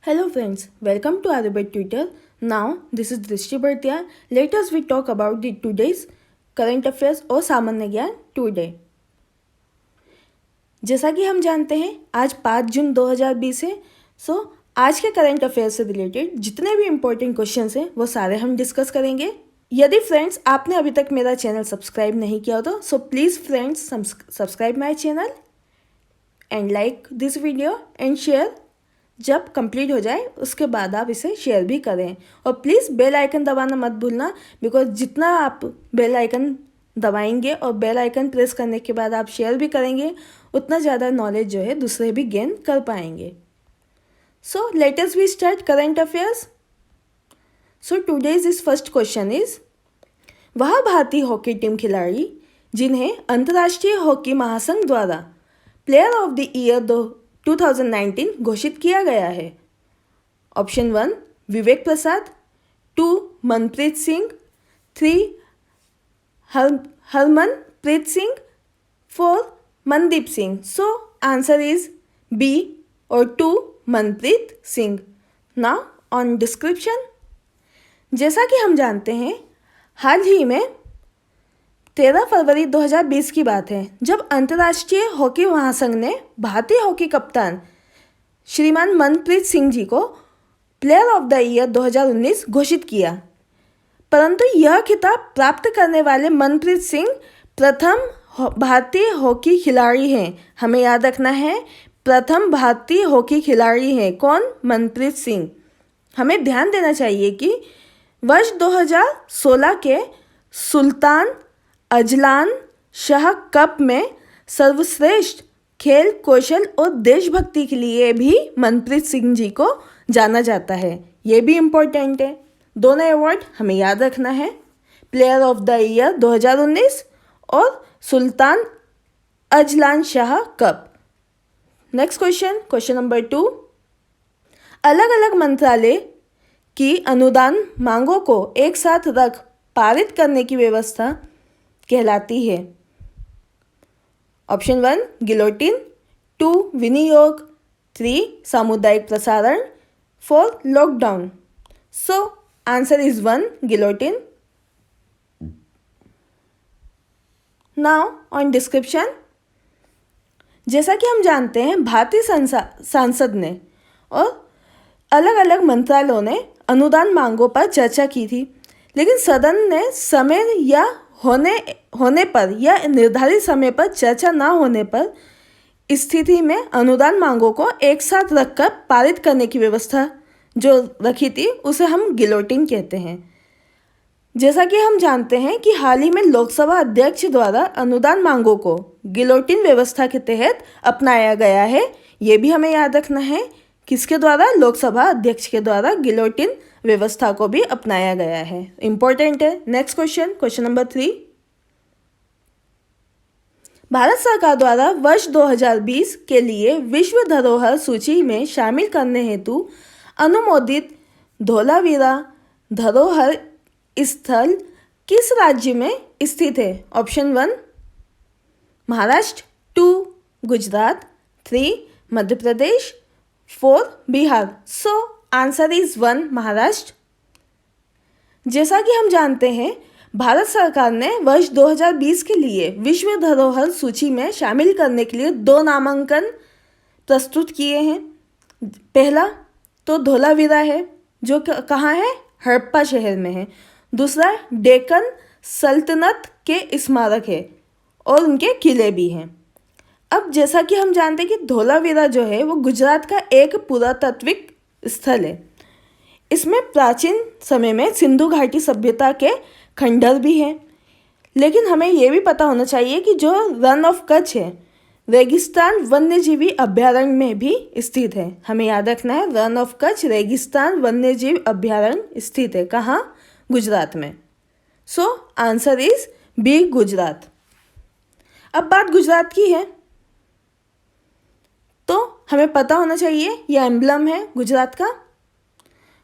Hello friends, welcome to Arabic Tutor. Now, this is Drishti Bhartia. Let us we talk about the today's current affairs और सामान्य ज्ञान today. जैसा कि हम जानते हैं आज 5 जून 2020 है। आज के करंट अफेयर्स से रिलेटेड जितने भी इम्पोर्टेंट क्वेश्चंस हैं वो सारे हम डिस्कस करेंगे। यदि फ्रेंड्स आपने अभी तक मेरा चैनल सब्सक्राइब नहीं किया हो तो please friends subscribe my channel and like this video and share. जब कंप्लीट हो जाए उसके बाद आप इसे शेयर भी करें और प्लीज़ बेल आइकन दबाना मत भूलना, बिकॉज जितना आप बेल आइकन दबाएंगे और बेल आइकन प्रेस करने के बाद आप शेयर भी करेंगे उतना ज़्यादा नॉलेज जो है दूसरे भी गेन कर पाएंगे। So let us we start current affairs. So today's is first question is, वह भारतीय हॉकी टीम खिलाड़ी जिन्हें अंतर्राष्ट्रीय हॉकी महासंघ द्वारा प्लेयर ऑफ द ईयर 2019 घोषित किया गया है। Option 1 Vivek Prasad, 2 Manpreet Singh, 3 Harmanpreet Singh, 4 Mandeep Singh. So answer is B और 2 Manpreet Singh. Now on description. जैसा कि हम जानते हैं हाल ही में 13 फरवरी 2020 की बात है जब अंतर्राष्ट्रीय हॉकी महासंघ ने भारतीय हॉकी कप्तान श्रीमान मनप्रीत सिंह जी को प्लेयर ऑफ द ईयर 2019 घोषित किया। परंतु यह खिताब प्राप्त करने वाले मनप्रीत सिंह प्रथम भारतीय हॉकी खिलाड़ी हैं। हमें याद रखना है, प्रथम भारतीय हॉकी खिलाड़ी हैं। कौन? मनप्रीत सिंह। हमें ध्यान देना चाहिए कि वर्ष 2016 के सुल्तान अजलान शाह कप में सर्वश्रेष्ठ खेल कौशल और देशभक्ति के लिए भी मनप्रीत सिंह जी को जाना जाता है। ये भी इम्पोर्टेंट है। दोनों अवार्ड हमें याद रखना है, प्लेयर ऑफ द ईयर 2019 और Sultan Azlan Shah cup. Next question number 2, अलग अलग मंत्रालय की अनुदान मांगों को एक साथ रख पारित करने की व्यवस्था कहलाती है। ऑप्शन 1 गिलोटिन, 2 विनियोग, 3 सामुदायिक प्रसारण, 4 lockdown. So answer is 1 guillotine. Now on description. जैसा कि हम जानते हैं भारतीय संसद ने और अलग अलग मंत्रालयों ने अनुदान मांगों पर चर्चा की थी, लेकिन सदन ने समय या होने पर या निर्धारित समय पर चर्चा न होने पर स्थिति में अनुदान मांगों को एक साथ रखकर पारित करने की व्यवस्था जो रखी थी उसे हम गिलोटिन कहते हैं। जैसा कि हम जानते हैं कि हाल ही में लोकसभा अध्यक्ष द्वारा अनुदान मांगों को गिलोटिन व्यवस्था के तहत अपनाया गया है। ये भी हमें याद रखना है, किसके द्वारा? लोकसभा अध्यक्ष के द्वारा गिलोटिन व्यवस्था को भी अपनाया गया है। इंपॉर्टेंट है। नेक्स्ट क्वेश्चन नंबर 3, भारत सरकार द्वारा वर्ष 2020 के लिए विश्व धरोहर सूची में शामिल करने हेतु अनुमोदित धोलावीरा धरोहर स्थल किस राज्य में स्थित है? Option 1 Maharashtra, 2 Gujarat, 3 Madhya Pradesh, 4 Bihar. So answer is 1 Maharashtra. जैसा कि हम जानते हैं भारत सरकार ने वर्ष 2020 के लिए विश्व धरोहर सूची में शामिल करने के लिए 2 नामांकन प्रस्तुत किए हैं। पहला तो धोलावीरा है जो कहाँ है? हड़प्पा शहर में है। दूसरा डेक्कन सल्तनत के स्मारक है और उनके किले भी हैं। अब जैसा कि हम जानते हैं कि धोलावीरा जो है वो गुजरात का एक पुरातात्विक स्थल है। इसमें प्राचीन समय में सिंधु घाटी सभ्यता के खंडहर भी हैं। लेकिन हमें ये भी पता होना चाहिए कि जो रन ऑफ कच्छ है रेगिस्तान वन्यजीवी अभ्यारण्य में भी स्थित है। हमें याद रखना है, रन ऑफ कच्छ रेगिस्तान वन्यजीव अभ्यारण्य स्थित है। कहाँ? गुजरात में। So answer is B Gujarat. अब बात गुजरात की है तो हमें पता होना चाहिए यह एम्बलम है गुजरात का।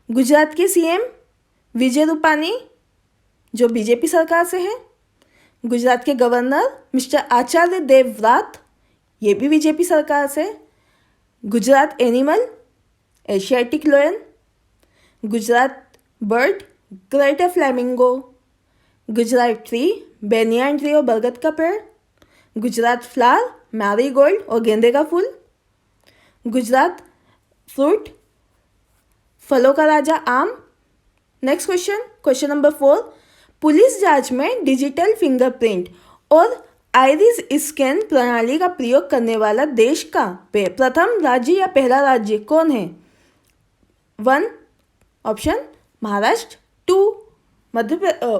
गुजरात के सीएम विजय रूपानी जो बीजेपी सरकार से है, गुजरात के गवर्नर मिस्टर आचार्य देवव्रत ये भी बीजेपी सरकार से, Gujarat Asiatic lion, Gujarat bird greater flamingo, Gujarat tree banyan tree और बरगद का पेड़, गुजरात फ्लावर मैरीगोल्ड और गेंदे का फूल, गुजरात फ्रूट फलों का राजा आम। नेक्स्ट क्वेश्चन नंबर 4, पुलिस जांच में डिजिटल फिंगरप्रिंट और आइरिस स्कैन प्रणाली का प्रयोग करने वाला देश का प्रथम राज्य या पहला राज्य कौन है? 1 option Maharashtra, 2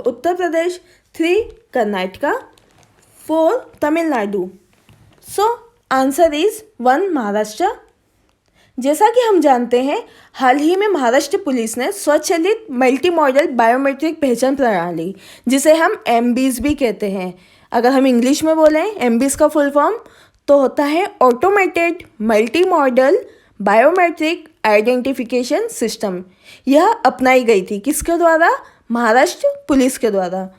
Uttar Pradesh, 3 Karnataka, 4 Tamil Nadu. So answer is 1 Maharashtra. जैसा कि हम जानते हैं, हाल ही में महाराष्ट्र पुलिस ने स्वचालित मल्टी मॉडल बायोमेट्रिक पहचान प्रणाली, जिसे हम MBIS भी कहते हैं, अगर हम इंग्लिश में बोलें MBIS का फुल फॉर्म तो होता है automated multi modal biometric identification system. यह अपनाई गई थी किसके द्वारा? महाराष्ट्र पुलिस के द्वारा।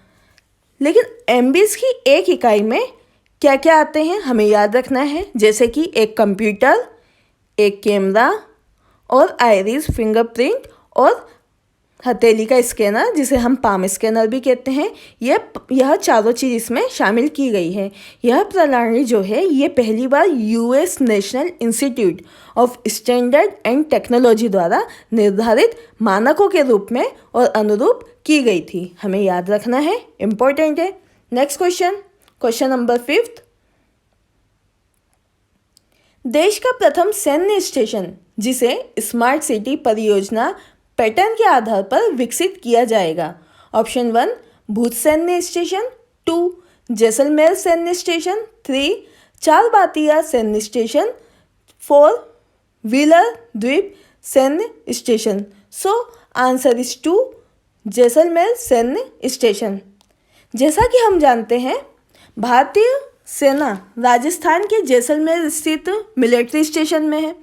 लेकिन MBIS की एक इकाई में क्या क्या आते हैं हमें याद रखना है, जैसे कि एक कंप्यूटर, एक कैमरा और आइरिस फिंगरप्रिंट और हथेली का स्कैनर, जिसे हम पाम स्कैनर भी कहते हैं। यह चारों चीज़ इसमें शामिल की गई है। यह प्रणाली जो है ये पहली बार US national institute of standard and technology द्वारा निर्धारित मानकों के रूप में और अनुरूप की गई थी। हमें याद रखना है, इम्पोर्टेंट है। नेक्स्ट क्वेश्चन नंबर 5, देश का प्रथम सैन्य स्टेशन जिसे स्मार्ट सिटी परियोजना पैटर्न के आधार पर विकसित किया जाएगा। ऑप्शन 1 भूज सैन्य स्टेशन, 2 जैसलमेर सैन्य स्टेशन, 3 चारबातिया सैन्य स्टेशन, 4 व्हीलर द्वीप सैन्य station. So answer is 2 Jaisalmer सैन्य स्टेशन। जैसा कि हम जानते हैं, भारतीय सेना राजस्थान के जैसलमेर स्थित मिलिट्री स्टेशन में है,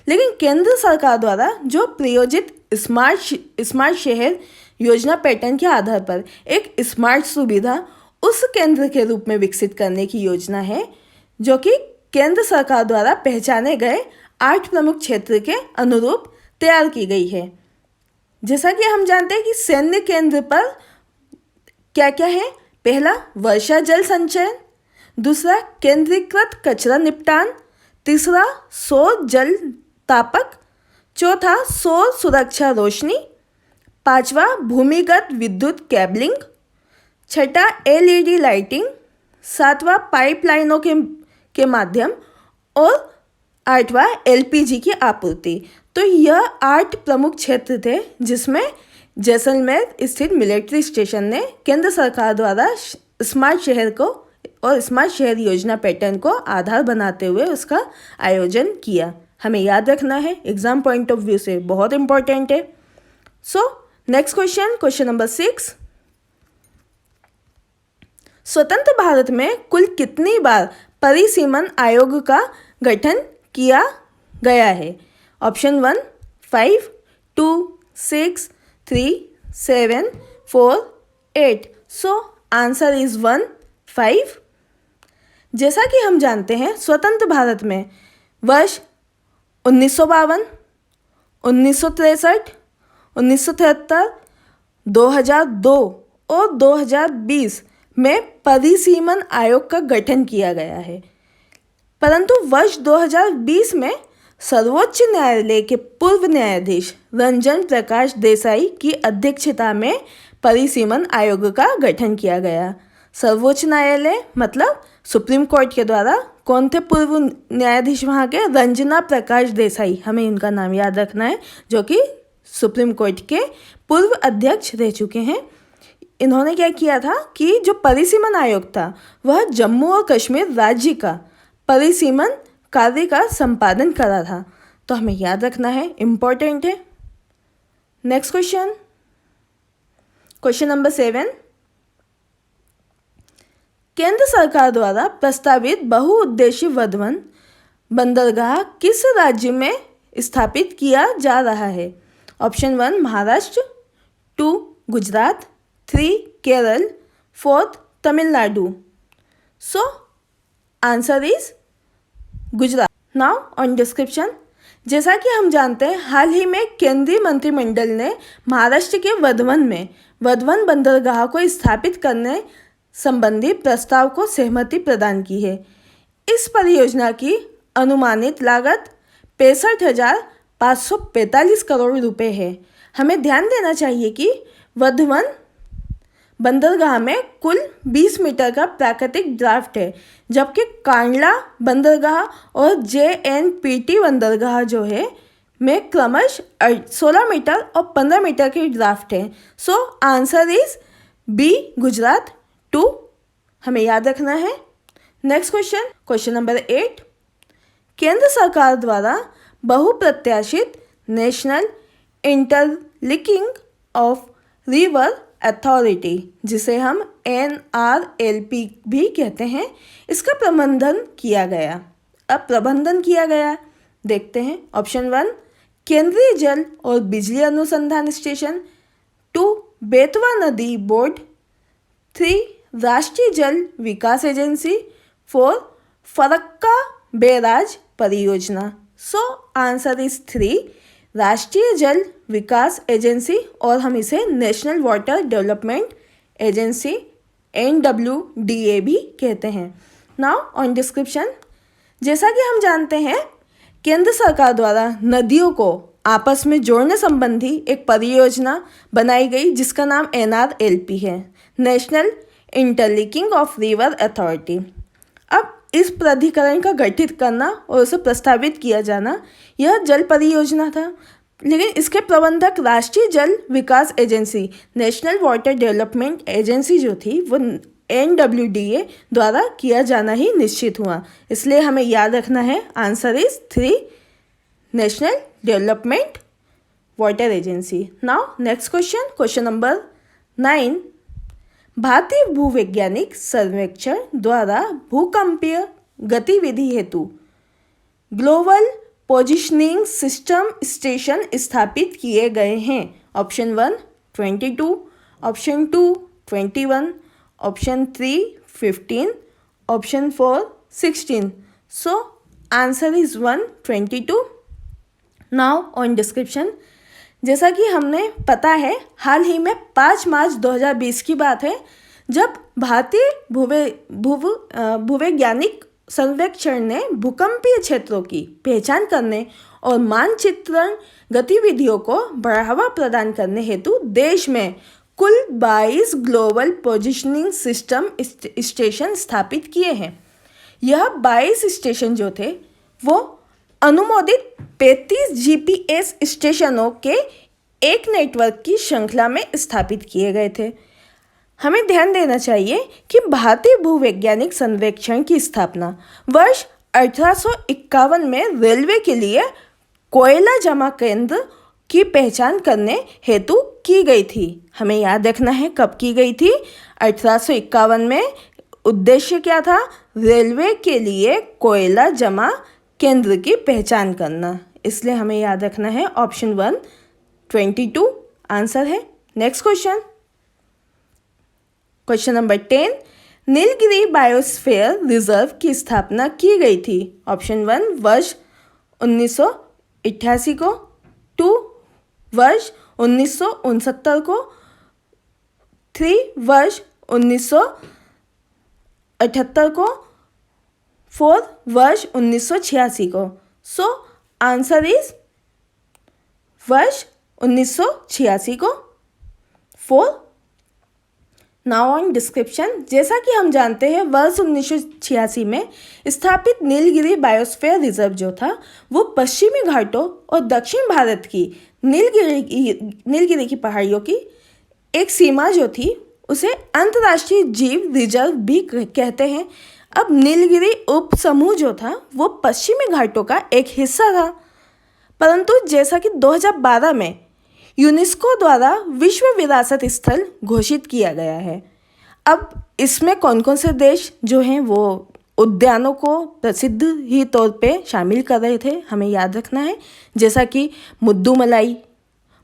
लेकिन केंद्र सरकार द्वारा जो प्रायोजित स्मार्ट शहर योजना पैटर्न के आधार पर एक स्मार्ट सुविधा उस केंद्र के रूप में विकसित करने की योजना है, जो कि केंद्र सरकार द्वारा पहचाने गए 8 प्रमुख क्षेत्र के अनुरूप तैयार की गई है। जैसा कि हम जानते हैं कि सैन्य केंद्र पर क्या क्या है? पहला वर्षा जल संचयन, दूसरा केंद्रीकृत कचरा निपटान, तीसरा सौर जल तापक, चौथा सौर सुरक्षा रोशनी, 5वां भूमिगत विद्युत केबलिंग, 6ठा LED लाइटिंग, 7वां पाइपलाइनों के माध्यम और 8वां LPG की आपूर्ति। तो यह 8 प्रमुख क्षेत्र थे जिसमें जैसलमेर स्थित मिलिट्री स्टेशन ने केंद्र सरकार द्वारा स्मार्ट शहर को और स्मार्ट शहर योजना पैटर्न को आधार बनाते हुए उसका आयोजन किया। हमें याद रखना है, एग्जाम पॉइंट ऑफ व्यू से बहुत इंपॉर्टेंट है। सो नेक्स्ट क्वेश्चन नंबर 6, स्वतंत्र भारत में कुल कितनी बार परिसीमन आयोग का गठन किया गया है? ऑप्शन 1 5, 2 6, 3 7, 4 8। So answer is 1 5। जैसा कि हम जानते हैं, स्वतंत्र भारत में वर्ष 1952, 1963, 1973, 2002 और 2020 में परिसीमन आयोग का गठन किया गया है। परंतु वर्ष 2020 में सर्वोच्च न्यायालय के पूर्व न्यायाधीश रंजन प्रकाश देसाई की अध्यक्षता में परिसीमन आयोग का गठन किया गया। सर्वोच्च न्यायालय मतलब सुप्रीम कोर्ट के द्वारा कौन थे पूर्व न्यायाधीश वहाँ के? रंजना प्रकाश देसाई, हमें इनका नाम याद रखना है, जो कि सुप्रीम कोर्ट के पूर्व अध्यक्ष रह चुके हैं। इन्होंने क्या किया था कि जो परिसीमन आयोग था वह जम्मू और कश्मीर राज्य का परिसीमन कार्य का संपादन करा था। तो हमें याद रखना है, इम्पोर्टेंट है। नेक्स्ट क्वेश्चन नंबर 7, केंद्र सरकार द्वारा प्रस्तावित बहुउद्देशीय वर्धमान बंदरगाह किस राज्य में स्थापित किया जा रहा है? Option 1 Maharashtra, 2 Gujarat, 3 Kerala, 4 Tamil Nadu. So answer is Gujarat. Now on description. जैसा कि हम जानते हैं, हाल ही में केंद्रीय मंत्रिमंडल ने महाराष्ट्र के वधवन में वधवन बंदरगाह को स्थापित करने संबंधी प्रस्ताव को सहमति प्रदान की है। इस परियोजना की अनुमानित लागत 65,545 करोड़ रुपए है। हमें ध्यान देना चाहिए कि वधवन बंदरगाह में कुल 20 मीटर का प्राकृतिक ड्राफ्ट है, जबकि कांडला बंदरगाह और JNPT बंदरगाह जो है में क्रमशः 16 मीटर और 15 मीटर की ड्राफ्ट है। So answer is B, Gujarat 2, हमें याद रखना है। नेक्स्ट क्वेश्चन नंबर 8, केंद्र सरकार द्वारा बहुप्रत्याशित national interlinking of river authority, जिसे हम NRLP भी कहते हैं, इसका प्रबंधन किया गया। अब प्रबंधन किया गया देखते हैं। ऑप्शन 1 केंद्रीय जल और बिजली अनुसंधान स्टेशन, 2 बेतवा नदी बोर्ड, 3 राष्ट्रीय जल विकास एजेंसी, 4 फरक्का बैराज परियोजना। सो आंसर इज 3 राष्ट्रीय जल विकास एजेंसी, और हम इसे national water development agency NWDA भी कहते हैं। नाउ ऑन डिस्क्रिप्शन, जैसा कि हम जानते हैं, केंद्र सरकार द्वारा नदियों को आपस में जोड़ने संबंधी एक परियोजना बनाई गई जिसका नाम NRLP है, national interlinking of river authority. अब इस प्राधिकरण का गठित करना और उसे प्रस्तावित किया जाना यह जल परियोजना था, लेकिन इसके प्रबंधक राष्ट्रीय जल विकास agency national water development agency जो थी वो NWDA द्वारा किया जाना ही निश्चित हुआ। इसलिए हमें याद रखना है answer is 3 national development water agency. Now next question number 9, भारतीय भूवैज्ञानिक सर्वेक्षण द्वारा भूकंपीय गतिविधि हेतु ग्लोबल पोजिशनिंग सिस्टम स्टेशन स्थापित किए गए हैं। Option 1 22, option 2 21, option 3 15, option 4 16। So answer is 1 22। Now on description, जैसा कि हमने पता है, हाल ही में 5 मार्च 2020 की बात है जब भारतीय भूवैज्ञानिक सर्वेक्षण ने भूकंपीय क्षेत्रों की पहचान करने और मानचित्रण गतिविधियों को बढ़ावा प्रदान करने हेतु देश में कुल 22 ग्लोबल पोजिशनिंग सिस्टम स्टेशन स्थापित किए हैं। यह 22 स्टेशन जो थे वो अनुमोदित 35 GPS स्टेशनों के एक नेटवर्क की श्रृंखला में स्थापित किए गए थे। हमें ध्यान देना चाहिए कि भारतीय भूवैज्ञानिक सर्वेक्षण की स्थापना वर्ष 1851 में रेलवे के लिए कोयला जमा केंद्र की पहचान करने हेतु की गई थी। हमें याद रखना है कब की गई थी, 1851 में। उद्देश्य क्या था? रेलवे के लिए कोयला जमा केंद्र की पहचान करना। इसलिए हमें याद रखना है ऑप्शन 1 22 आंसर है। Next question number 10, Nilgiri biosphere reserve की स्थापना की गई थी। ऑप्शन 1 वर्ष 1988 को, 2 वर्ष 1969 को, 3 वर्ष 1978 को, 4 वर्ष 1986 को। सो आंसर इज वर्ष 1986 को 4। नाउ ऑन डिस्क्रिप्शन, जैसा कि हम जानते हैं वर्ष 1986 में स्थापित नीलगिरी बायोस्फीयर रिजर्व जो था वो पश्चिमी घाटों और दक्षिण भारत की नीलगिरी की पहाड़ियों की एक सीमा जो थी उसे अंतर्राष्ट्रीय जीव रिजर्व भी कहते हैं। अब नीलगिरी उप समूह जो था वो पश्चिमी घाटों का एक हिस्सा था, परंतु जैसा कि 2012 में यूनेस्को द्वारा विश्व विरासत स्थल घोषित किया गया है। अब इसमें कौन कौन से देश जो हैं वो उद्यानों को प्रसिद्ध ही तौर पे शामिल कर रहे थे, हमें याद रखना है, जैसा कि मुद्दुमलाई,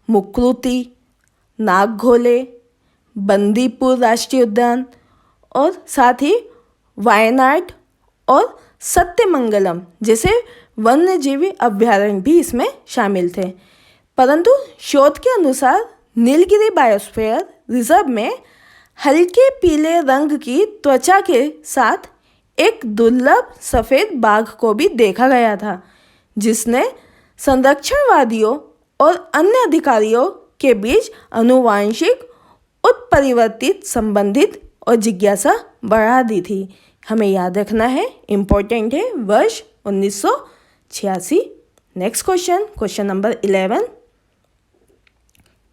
मुकृति, नागघोले, बंदीपुर राष्ट्रीय उद्यान और साथ ही वायनाड और सत्यमंगलम जैसे वन्यजीवी अभयारण्य भी इसमें शामिल थे। परंतु शोध के अनुसार नीलगिरी बायोस्फीयर रिजर्व में हल्के पीले रंग की त्वचा के साथ एक दुर्लभ सफ़ेद बाघ को भी देखा गया था, जिसने संरक्षणवादियों और अन्य अधिकारियों के बीच आनुवांशिक उत्परिवर्तित संबंधित और जिज्ञासा बढ़ा दी थी। हमें याद रखना है, इम्पोर्टेंट है, वर्ष 1986। Next question number 11।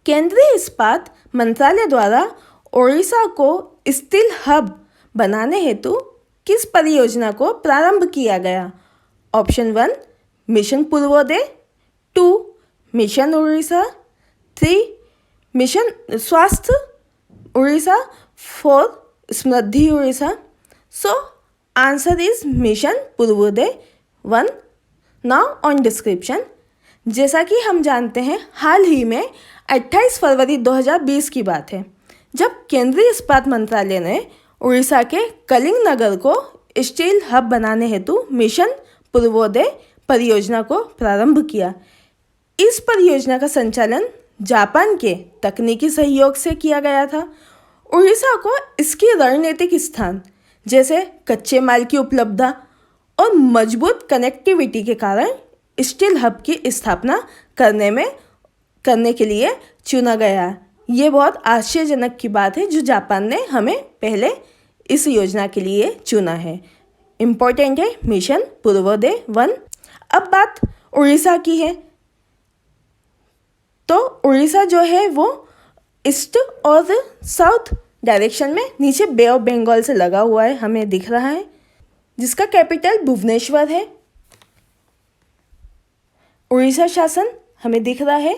केंद्रीय इस्पात मंत्रालय द्वारा ओडिशा को स्टील हब बनाने हेतु किस परियोजना को प्रारंभ किया गया? Option 1 mission Purvodaya, 2 mission Orissa, 3 mission Swasthya Orissa, 4 Samriddhi Orissa. So answer is mission Purvodaya 1। Now on description. जैसा कि हम जानते हैं, हाल ही में 28 फरवरी 2020 की बात है, जब केंद्रीय इस्पात मंत्रालय ने उड़ीसा के कलिंग नगर को स्टील हब बनाने हेतु मिशन पूर्वोदय परियोजना को प्रारंभ किया। इस परियोजना का संचालन जापान के तकनीकी सहयोग से किया गया था। उड़ीसा को इसकी रणनीतिक स्थान जैसे कच्चे माल की उपलब्धता और मजबूत कनेक्टिविटी के कारण स्टील हब की स्थापना करने के लिए चुना गया। ये बहुत आश्चर्यजनक की बात है जो जापान ने हमें पहले इस योजना के लिए चुना है। इम्पोर्टेंट है मिशन पूर्वोदय 1। अब बात उड़ीसा की है, तो उड़ीसा जो है वो ईस्ट और साउथ डायरेक्शन में नीचे बे ऑफ बंगाल से लगा हुआ है, हमें दिख रहा है, जिसका कैपिटल भुवनेश्वर है। उड़ीसा शासन हमें दिख रहा है।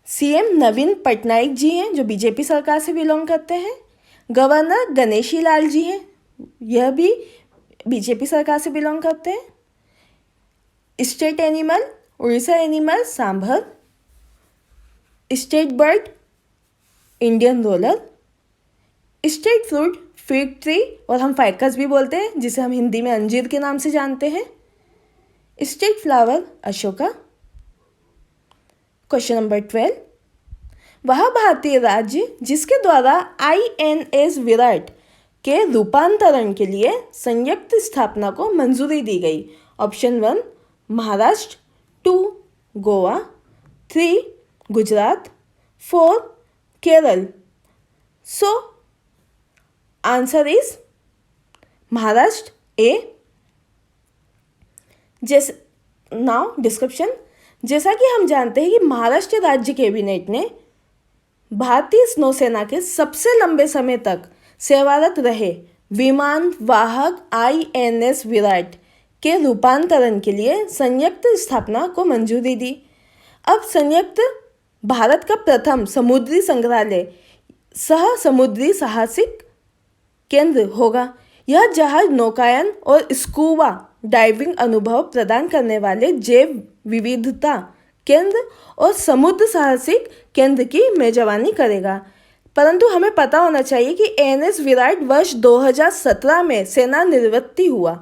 सीएम नवीन पटनायक जी हैं जो बीजेपी सरकार से बिलोंग करते हैं। गवर्नर गणेशी लाल जी हैं, यह भी बीजेपी सरकार से बिलोंग करते हैं। State animal Orissa animal sambar. State bird Indian roller. State fruit fig tree और हम फाइकस भी बोलते हैं, जिसे हम हिंदी में अंजीर के नाम से जानते हैं। State flower Ashoka. Question number 12। वह भारतीय राज्य जिसके द्वारा INS विराट के रूपांतरण के लिए संयुक्त स्थापना को मंजूरी दी गई? Option 1 Maharashtra, 2 Goa, 3 Gujarat, 4 Kerala. So answer is Maharashtra A. जैसे नाउ डिस्क्रिप्शन। जैसा कि हम जानते हैं कि महाराष्ट्र राज्य कैबिनेट ने भारतीय नौसेना के सबसे लंबे समय तक सेवारत रहे विमान वाहक INS विराट के रूपांतरण के लिए संयुक्त स्थापना को मंजूरी दी। अब संयुक्त भारत का प्रथम समुद्री संग्रहालय सह समुद्री साहसिक केंद्र होगा। यह जहाज नौकायन और स्कूबा डाइविंग अनुभव प्रदान करने वाले जैव विविधता केंद्र और समुद्र साहसिक केंद्र की मेजबानी करेगा। परंतु हमें पता होना चाहिए कि INS विराट वर्ष 2017 में सेना निवृत्ति हुआ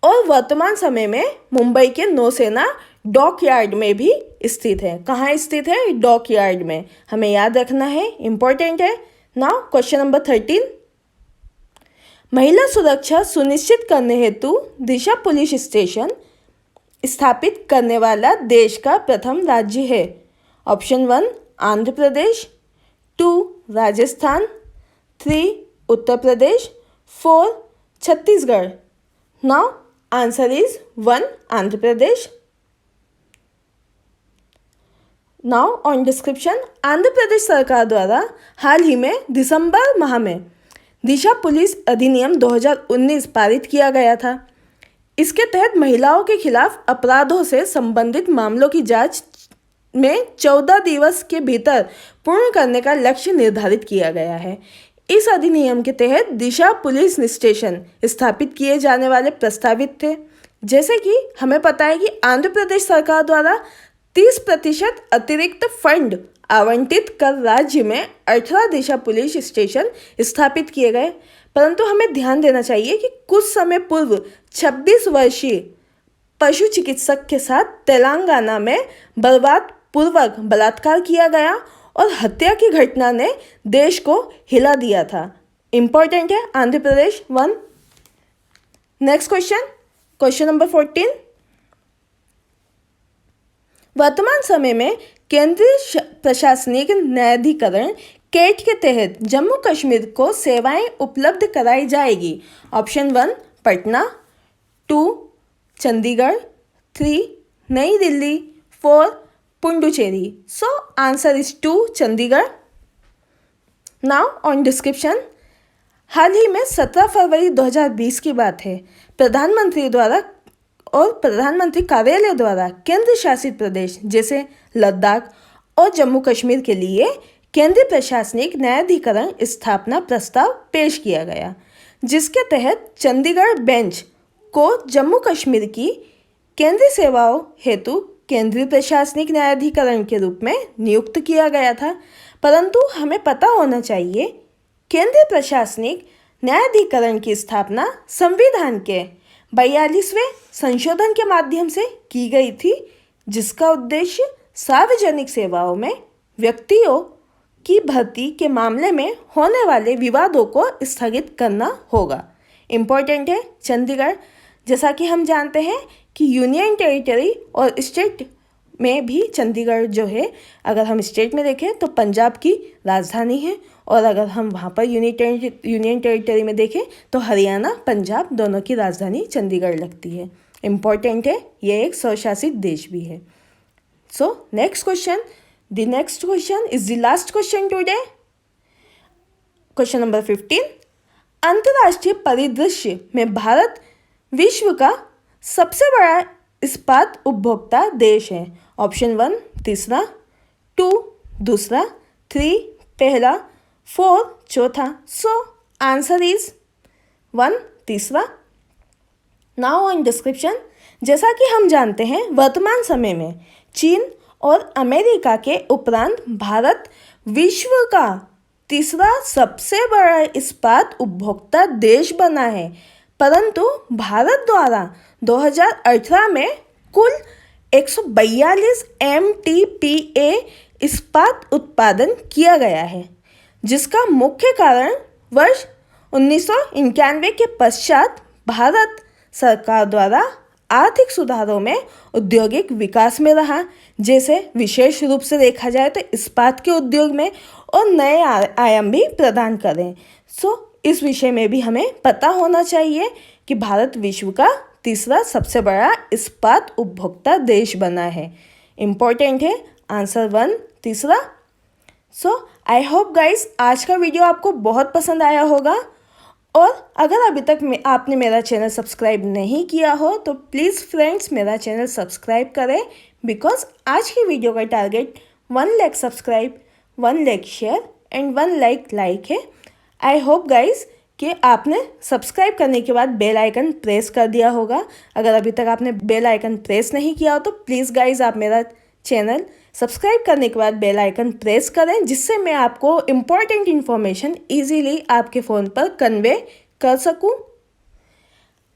और वर्तमान समय में मुंबई के नौसेना डॉकयार्ड में भी स्थित है। कहाँ स्थित है? डॉकयार्ड में। हमें याद रखना है, इम्पोर्टेंट है। Now question number 13। महिला सुरक्षा सुनिश्चित करने हेतु दिशा पुलिस स्टेशन स्थापित करने वाला देश का प्रथम राज्य है? Option 1 Andhra Pradesh, 2 Rajasthan, 3 Uttar Pradesh, 4 Chhattisgarh. Now answer is 1 Andhra Pradesh. Now on description. Andhra Pradesh सरकार द्वारा हाल ही में दिसंबर माह में दिशा पुलिस अधिनियम 2019 पारित किया गया था। इसके तहत महिलाओं के खिलाफ अपराधों से संबंधित मामलों की जांच में 14 दिवस के भीतर पूर्ण करने का लक्ष्य निर्धारित किया गया है। इस अधिनियम के तहत दिशा पुलिस स्टेशन स्थापित किए जाने वाले प्रस्तावित थे। जैसे कि हमें पता है कि आंध्र प्रदेश सरकार द्वारा 30% अतिरिक्त फंड आवंटित कर राज्य में 18 दिशा पुलिस स्टेशन स्थापित किए गए, परंतु हमें ध्यान देना चाहिए कि कुछ समय पूर्व 26 वर्षीय पशु चिकित्सक के साथ तेलंगाना में बर्बादपूर्वक बलात्कार किया गया और हत्या की घटना ने देश को हिला दिया था। इंपॉर्टेंट है Andhra Pradesh 1। Next question number 14। वर्तमान समय में केंद्रीय प्रशासनिक न्यायाधिकरण केट के तहत जम्मू कश्मीर को सेवाएं उपलब्ध कराई जाएगी। Option 1 Patna, 2 Chandigarh, 3 New Delhi, 4 Puducherry. So answer is 2 Chandigarh. Now on description. हाल ही में 17 फरवरी 2020 की बात है, प्रधानमंत्री कार्यालय द्वारा केंद्र शासित प्रदेश जैसे लद्दाख और जम्मू कश्मीर के लिए केंद्रीय प्रशासनिक न्यायाधिकरण स्थापना प्रस्ताव पेश किया गया, जिसके तहत चंडीगढ़ बेंच को जम्मू कश्मीर की केंद्रीय सेवाओं हेतु केंद्रीय प्रशासनिक न्यायाधिकरण के रूप में नियुक्त किया गया था। परंतु हमें पता होना चाहिए केंद्रीय प्रशासनिक न्यायाधिकरण की स्थापना संविधान के 42वें संशोधन के माध्यम से की गई थी, जिसका उद्देश्य सार्वजनिक सेवाओं में व्यक्तियों की भर्ती के मामले में होने वाले विवादों को स्थगित करना होगा। इम्पोर्टेंट है चंडीगढ़। जैसा कि हम जानते हैं कि यूनियन टेरिटरी और स्टेट में भी चंडीगढ़ जो है, अगर हम स्टेट में देखें तो पंजाब की राजधानी है, और अगर हम वहाँ पर यूनियन टेरिटरी में देखें तो हरियाणा पंजाब दोनों की राजधानी चंडीगढ़ लगती है। इम्पॉर्टेंट है, ये एक स्वशासित देश भी है। So next question, the next question is the last question today. Question number 15। अंतर्राष्ट्रीय परिदृश्य में भारत विश्व का सबसे बड़ा इस्पात उपभोक्ता देश है। ऑप्शन 1 तीसरा, 2 दूसरा, 3 पहला, 4 चौथा। सो आंसर इज 1 तीसरा। Now on description. जैसा कि हम जानते हैं वर्तमान समय में चीन और अमेरिका के उपरांत भारत विश्व का तीसरा सबसे बड़ा इस्पात उपभोक्ता देश बना है, परंतु भारत द्वारा 2018 में कुल 142 MTPA इस्पात उत्पादन किया गया है, जिसका मुख्य कारण वर्ष 1991 के पश्चात भारत सरकार द्वारा आर्थिक सुधारों में औद्योगिक विकास में रहा, जैसे विशेष रूप से देखा जाए तो इस्पात के उद्योग में, और नए आयाम भी प्रदान करें। इस विषय में भी हमें पता होना चाहिए कि भारत विश्व का तीसरा सबसे बड़ा इस्पात उपभोक्ता देश बना है। इम्पोर्टेंट है आंसर 1 तीसरा। आई होप गाइस आज का वीडियो आपको बहुत पसंद आया होगा, और अगर अभी तक आपने मेरा चैनल सब्सक्राइब नहीं किया हो तो प्लीज़ फ्रेंड्स मेरा चैनल सब्सक्राइब करें, बिकॉज आज की वीडियो का target 1 lakh subscribe, 1 lakh share and 1 like है। आई होप गाइस कि आपने सब्सक्राइब करने के बाद बेल आइकन प्रेस कर दिया होगा। अगर अभी तक आपने बेल आइकन प्रेस नहीं किया हो तो प्लीज़ गाइस आप मेरा चैनल सब्सक्राइब करने के बाद बेल आइकन प्रेस करें, जिससे मैं आपको इम्पॉर्टेंट इन्फॉर्मेशन इजीली आपके फ़ोन पर कन्वे कर सकूं।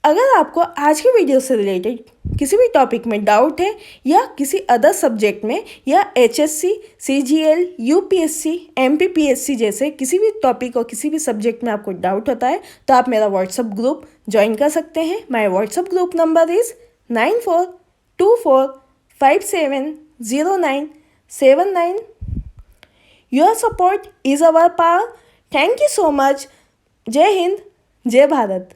अगर आपको आज की वीडियो से रिलेटेड किसी भी टॉपिक में डाउट है, या किसी अदर सब्जेक्ट में, या HSC, CGL, UPSC, MPPSC जैसे किसी भी टॉपिक और किसी भी सब्जेक्ट में आपको डाउट होता है, तो आप मेरा व्हाट्सअप ग्रुप ज्वाइन कर सकते हैं। My WhatsApp group number is 9424570979। Your support is our power. Thank you so much. जय हिंद, जय भारत।